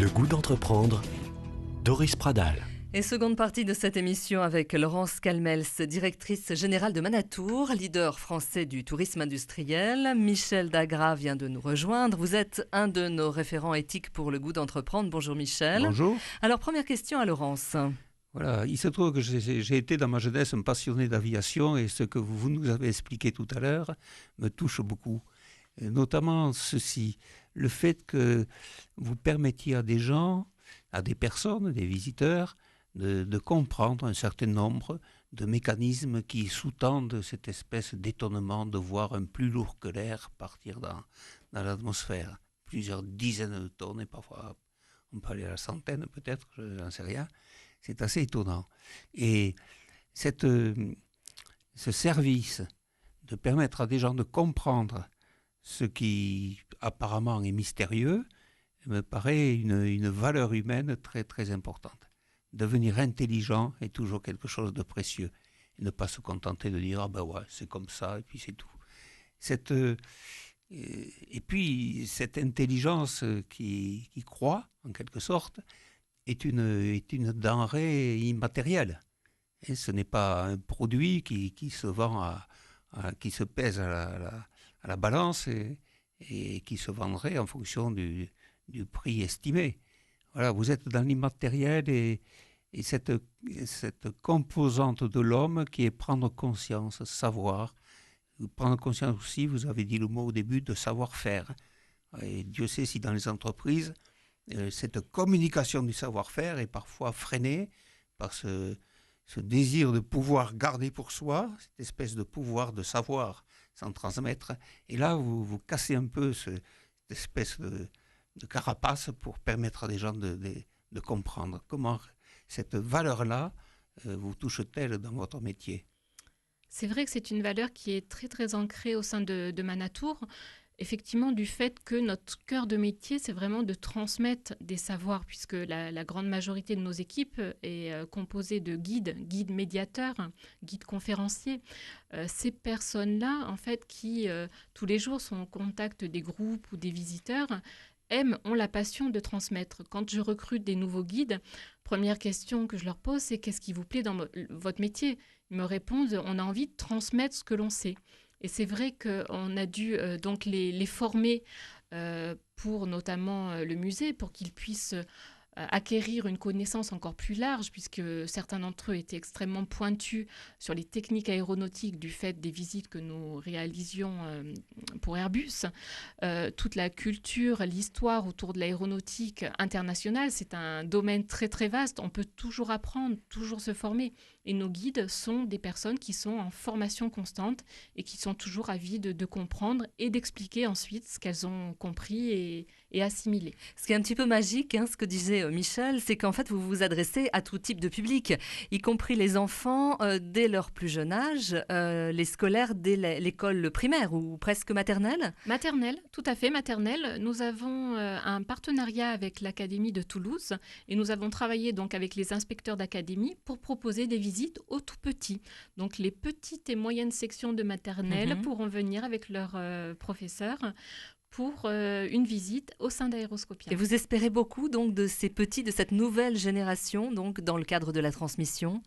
Le goût d'entreprendre, Doris Pradal. Et seconde partie de cette émission avec Laurence Calmels, directrice générale de Manatour, leader français du tourisme industriel. Michel Dagras vient de nous rejoindre. Vous êtes un de nos référents éthiques pour le goût d'entreprendre. Bonjour Michel. Bonjour. Alors première question à Laurence. Voilà, il se trouve que j'ai été dans ma jeunesse un passionné d'aviation et ce que vous nous avez expliqué tout à l'heure me touche beaucoup. Et notamment ceci, le fait que vous permettiez à des gens, à des personnes, des visiteurs, de comprendre un certain nombre de mécanismes qui sous-tendent cette espèce d'étonnement de voir un plus lourd que l'air partir dans l'atmosphère. Plusieurs dizaines de tonnes et parfois on peut aller à la centaine peut-être, je n'en sais rien. C'est assez étonnant. Et ce service de permettre à des gens de comprendre ce qui apparemment est mystérieux me paraît une valeur humaine très très importante. Devenir intelligent est toujours quelque chose de précieux et ne pas se contenter de dire « ah ben ouais, c'est comme ça et puis c'est tout ». Et puis cette intelligence qui croît en quelque sorte est une denrée immatérielle. Et ce n'est pas un produit qui se vend qui se pèse à la balance et qui se vendrait en fonction du prix estimé. Voilà, vous êtes dans l'immatériel et cette composante de l'homme qui est prendre conscience, savoir. Prendre conscience aussi, vous avez dit le mot au début, de savoir-faire. Et Dieu sait si dans les entreprises, cette communication du savoir-faire est parfois freinée par ce désir de pouvoir garder pour soi, cette espèce de pouvoir de savoir sans transmettre. Et là, vous cassez un peu cette espèce de carapace pour permettre à des gens de comprendre comment cette valeur-là vous touche-t-elle dans votre métier. C'est vrai que c'est une valeur qui est très très ancrée au sein de Manatour. Effectivement, du fait que notre cœur de métier, c'est vraiment de transmettre des savoirs, puisque la grande majorité de nos équipes est composée de guides médiateurs, guides conférenciers. Ces personnes-là, en fait, qui tous les jours sont en contact des groupes ou des visiteurs, ont la passion de transmettre. Quand je recrute des nouveaux guides, première question que je leur pose, c'est qu'est-ce qui vous plaît dans votre métier ? Ils me répondent, on a envie de transmettre ce que l'on sait. Et c'est vrai qu'on a dû donc les former pour notamment le musée, pour qu'ils puissent acquérir une connaissance encore plus large, puisque certains d'entre eux étaient extrêmement pointus sur les techniques aéronautiques du fait des visites que nous réalisions pour Airbus. Toute la culture, l'histoire autour de l'aéronautique internationale, c'est un domaine très très vaste. On peut toujours apprendre, toujours se former. Et nos guides sont des personnes qui sont en formation constante et qui sont toujours avides de comprendre et d'expliquer ensuite ce qu'elles ont compris et assimilé. Ce qui est un petit peu magique, ce que disait Michel, c'est qu'en fait vous vous adressez à tout type de public, y compris les enfants dès leur plus jeune âge, les scolaires dès l'école primaire ou presque maternelle. Maternelle, tout à fait maternelle. Nous avons un partenariat avec l'Académie de Toulouse et nous avons travaillé donc avec les inspecteurs d'académie pour proposer des visites aux tout petits. Donc les petites et moyennes sections de maternelle pourront venir avec leurs professeurs pour une visite au sein d'Aéroscopia. Et vous espérez beaucoup donc de ces petits, de cette nouvelle génération, donc dans le cadre de la transmission ?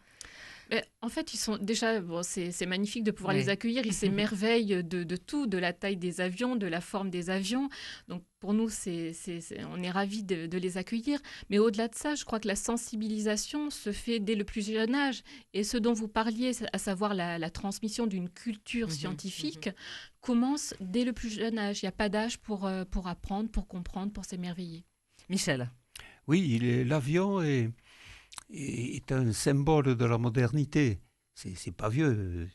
En fait, ils sont déjà, c'est magnifique de pouvoir les accueillir. Ils s'émerveillent de tout, de la taille des avions, de la forme des avions. Donc pour nous, on est ravis de les accueillir. Mais au-delà de ça, je crois que la sensibilisation se fait dès le plus jeune âge. Et ce dont vous parliez, à savoir la transmission d'une culture scientifique, commence dès le plus jeune âge. Il n'y a pas d'âge pour apprendre, pour comprendre, pour s'émerveiller. Michel. Oui, l'avion est un symbole de la modernité. C'est pas vieux.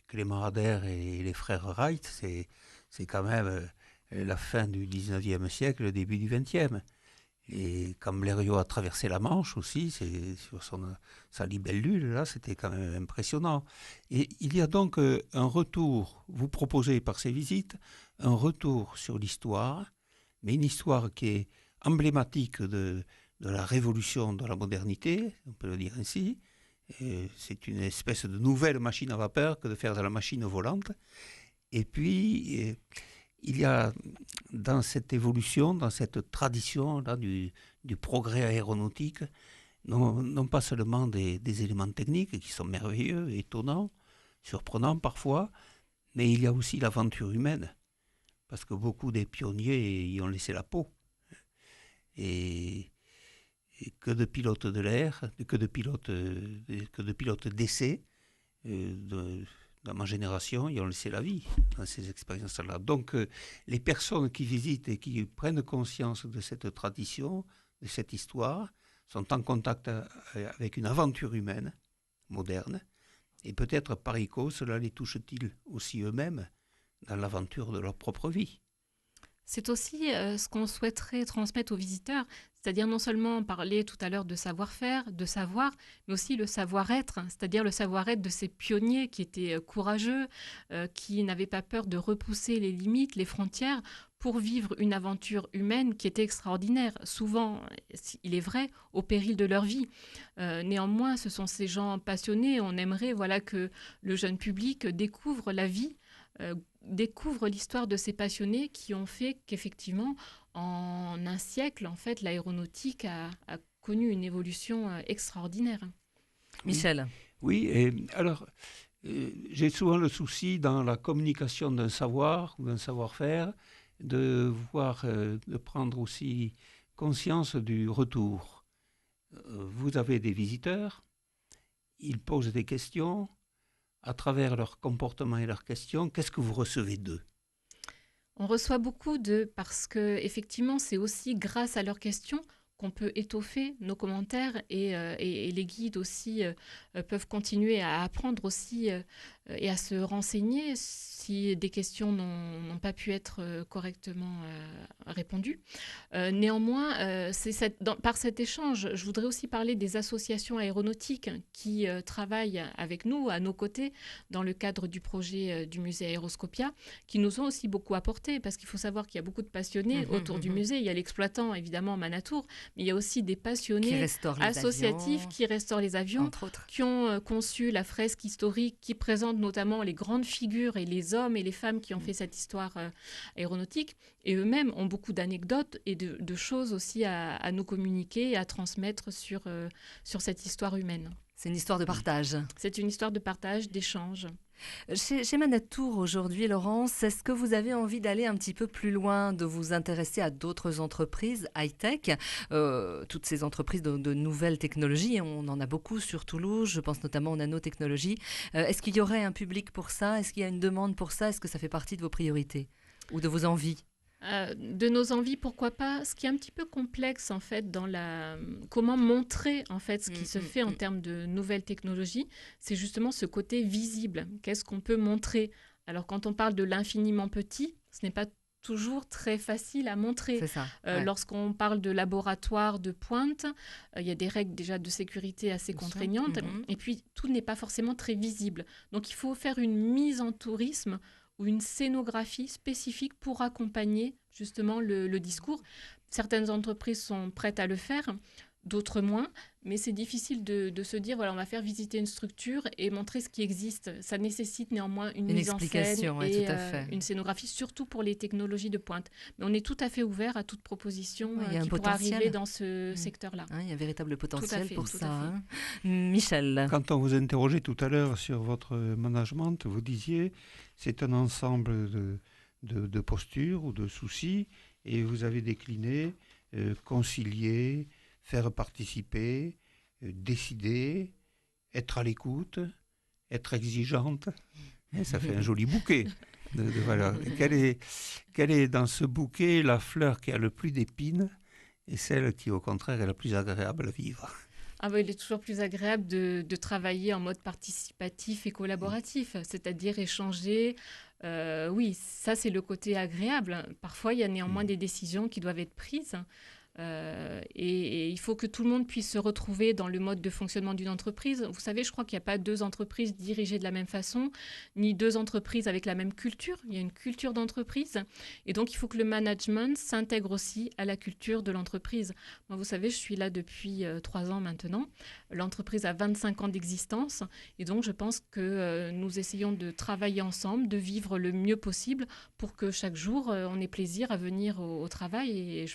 Clément Ader et les frères Wright, c'est quand même la fin du 19e siècle, le début du 20e. Et quand Blériot a traversé la Manche aussi, c'est sur sa libellule, là, c'était quand même impressionnant. Et il y a donc un retour, vous proposez par ces visites, un retour sur l'histoire, mais une histoire qui est emblématique de la révolution de la modernité, on peut le dire ainsi. C'est une espèce de nouvelle machine à vapeur que de faire de la machine volante. Et puis, il y a dans cette évolution, dans cette tradition là, du du progrès aéronautique, non pas seulement des éléments techniques qui sont merveilleux, étonnants, surprenants parfois, mais il y a aussi l'aventure humaine, parce que beaucoup des pionniers y ont laissé la peau. Et que de pilotes de l'air, que de pilotes d'essai, dans ma génération, ils ont laissé la vie dans ces expériences-là. Donc, les personnes qui visitent et qui prennent conscience de cette tradition, de cette histoire, sont en contact avec une aventure humaine moderne. Et peut-être par écho, cela les touche-t-il aussi eux-mêmes dans l'aventure de leur propre vie. C'est aussi ce qu'on souhaiterait transmettre aux visiteurs, c'est-à-dire non seulement parler tout à l'heure de savoir-faire, de savoir, mais aussi le savoir-être, c'est-à-dire le savoir-être de ces pionniers qui étaient courageux, qui n'avaient pas peur de repousser les limites, les frontières, pour vivre une aventure humaine qui était extraordinaire, souvent, il est vrai, au péril de leur vie. Néanmoins, ce sont ces gens passionnés, on aimerait que le jeune public découvre la vie, découvre l'histoire de ces passionnés qui ont fait qu'effectivement, en un siècle, en fait, l'aéronautique a connu une évolution extraordinaire. Michel. Oui, et alors, j'ai souvent le souci dans la communication d'un savoir ou d'un savoir-faire de prendre aussi conscience du retour. Vous avez des visiteurs, ils posent des questions. À travers leur comportement et leurs questions, qu'est-ce que vous recevez d'eux ? On reçoit beaucoup d'eux parce que effectivement, c'est aussi grâce à leurs questions qu'on peut étoffer nos commentaires et les guides aussi peuvent continuer à apprendre aussi et à se renseigner si des questions n'ont pas pu être correctement répondues. Néanmoins, par cet échange, je voudrais aussi parler des associations aéronautiques qui travaillent avec nous, à nos côtés, dans le cadre du projet du musée Aéroscopia, qui nous ont aussi beaucoup apporté, parce qu'il faut savoir qu'il y a beaucoup de passionnés autour du musée. Il y a l'exploitant, évidemment, Manatour, mais il y a aussi des passionnés associatifs qui restaurent les avions, qui ont conçu la fresque historique qui présente notamment les grandes figures et les hommes et les femmes qui ont fait cette histoire aéronautique. Et eux-mêmes ont beaucoup d'anecdotes et de choses aussi à nous communiquer et à transmettre sur cette histoire humaine. C'est une histoire de partage. C'est une histoire de partage, d'échange. Chez Manatour aujourd'hui, Laurence, est-ce que vous avez envie d'aller un petit peu plus loin, de vous intéresser à d'autres entreprises high-tech, toutes ces entreprises de nouvelles technologies, on en a beaucoup sur Toulouse, je pense notamment aux nanotechnologies. Est-ce qu'il y aurait un public pour ça ? Est-ce qu'il y a une demande pour ça ? Est-ce que ça fait partie de vos priorités ou de vos envies ? De nos envies, pourquoi pas. Ce qui est un petit peu complexe en fait dans comment montrer en fait ce qui se fait en termes de nouvelles technologies, c'est justement ce côté visible. Qu'est-ce qu'on peut montrer ? Alors quand on parle de l'infiniment petit, ce n'est pas toujours très facile à montrer. C'est ça. Lorsqu'on parle de laboratoire de pointe, il y a des règles déjà de sécurité assez contraignantes, et puis tout n'est pas forcément très visible. Donc il faut faire une mise en tourisme ou une scénographie spécifique pour accompagner justement le discours. Certaines entreprises sont prêtes à le faire, d'autres moins, mais c'est difficile de se dire, voilà, on va faire visiter une structure et montrer ce qui existe. Ça nécessite néanmoins une mise en scène et une scénographie, surtout pour les technologies de pointe. Mais on est tout à fait ouvert à toute proposition qui pourra arriver dans ce secteur-là. Il y a un véritable potentiel pour ça. Michel. Quand on vous interrogeait tout à l'heure sur votre management, vous disiez c'est un ensemble de postures ou de soucis et vous avez décliné concilier, faire participer, décider, être à l'écoute, être exigeante. Et ça fait un joli bouquet de valeurs. Quelle est dans ce bouquet la fleur qui a le plus d'épines et celle qui, au contraire, est la plus agréable à vivre ? Il est toujours plus agréable de travailler en mode participatif et collaboratif, c'est-à-dire échanger. Oui, ça c'est le côté agréable. Parfois, il y a néanmoins des décisions qui doivent être prises. Et il faut que tout le monde puisse se retrouver dans le mode de fonctionnement d'une entreprise. Vous savez, je crois qu'il n'y a pas deux entreprises dirigées de la même façon, ni deux entreprises avec la même culture. Il y a une culture d'entreprise. Et donc, il faut que le management s'intègre aussi à la culture de l'entreprise. Moi, vous savez, je suis là depuis 3 ans maintenant. L'entreprise a 25 ans d'existence. Et donc, je pense que nous essayons de travailler ensemble, de vivre le mieux possible pour que chaque jour, on ait plaisir à venir au travail. Et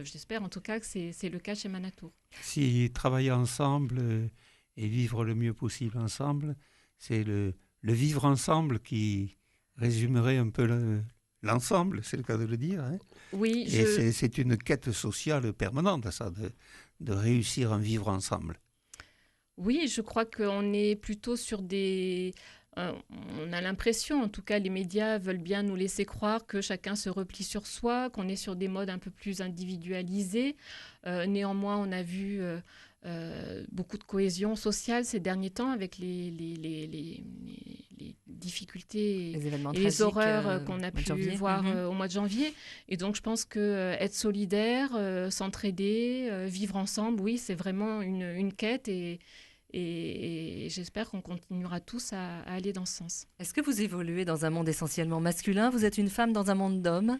j'espère en tout cas que c'est le cas chez Manatour. Si travailler ensemble et vivre le mieux possible ensemble, c'est le vivre ensemble qui résumerait un peu l'ensemble, c'est le cas de le dire. Hein. Oui, et c'est une quête sociale permanente, ça, de réussir un vivre ensemble. Oui, je crois qu'on est plutôt sur des... on a l'impression, en tout cas, les médias veulent bien nous laisser croire que chacun se replie sur soi, qu'on est sur des modes un peu plus individualisés. Néanmoins, on a vu beaucoup de cohésion sociale ces derniers temps avec les difficultés et les horreurs qu'on a pu voir au mois de janvier. Et donc, je pense qu'être solidaire, s'entraider, vivre ensemble, oui, c'est vraiment une quête et j'espère qu'on continuera tous à aller dans ce sens. Est-ce que vous évoluez dans un monde essentiellement masculin? Vous êtes une femme dans un monde d'hommes?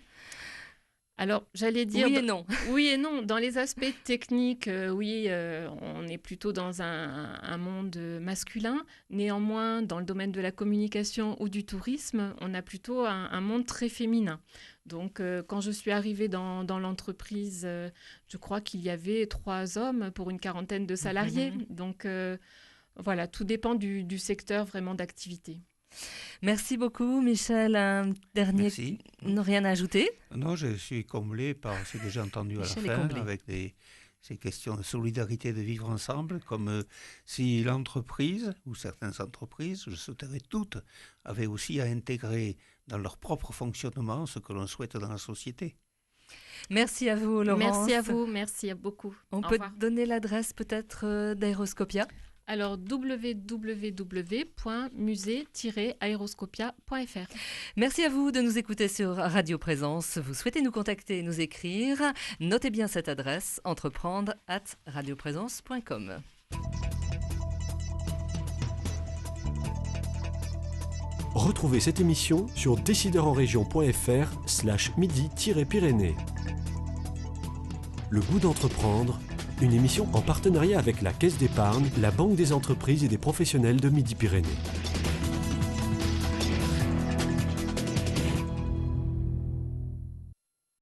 Alors, j'allais dire... Oui et non. Oui et non. Dans les aspects techniques, oui, on est plutôt dans un monde masculin. Néanmoins, dans le domaine de la communication ou du tourisme, on a plutôt un monde très féminin. Donc, quand je suis arrivée dans l'entreprise, je crois qu'il y avait 3 hommes pour une quarantaine de salariés. Donc, voilà, tout dépend du secteur vraiment d'activité. Merci beaucoup, Michel. Un dernier... Merci. Rien à ajouter? Non, je suis comblé par ce que j'ai entendu à la fin, avec ces questions de solidarité, de vivre ensemble, comme si l'entreprise, ou certaines entreprises, je souhaiterais toutes, avaient aussi à intégrer dans leur propre fonctionnement ce que l'on souhaite dans la société. Merci à vous, Laurence. Merci à vous, merci beaucoup. On peut donner l'adresse peut-être d'Aéroscopia? Alors, www.musée-aéroscopia.fr. Merci à vous de nous écouter sur Radio Présence. Vous souhaitez nous contacter et nous écrire? Notez bien cette adresse, entreprendre@radioprésence.com. Retrouvez cette émission sur décideurenrégion.fr/midi-pyrénées. Le goût d'entreprendre, une émission en partenariat avec la Caisse d'épargne, la Banque des entreprises et des professionnels de Midi-Pyrénées.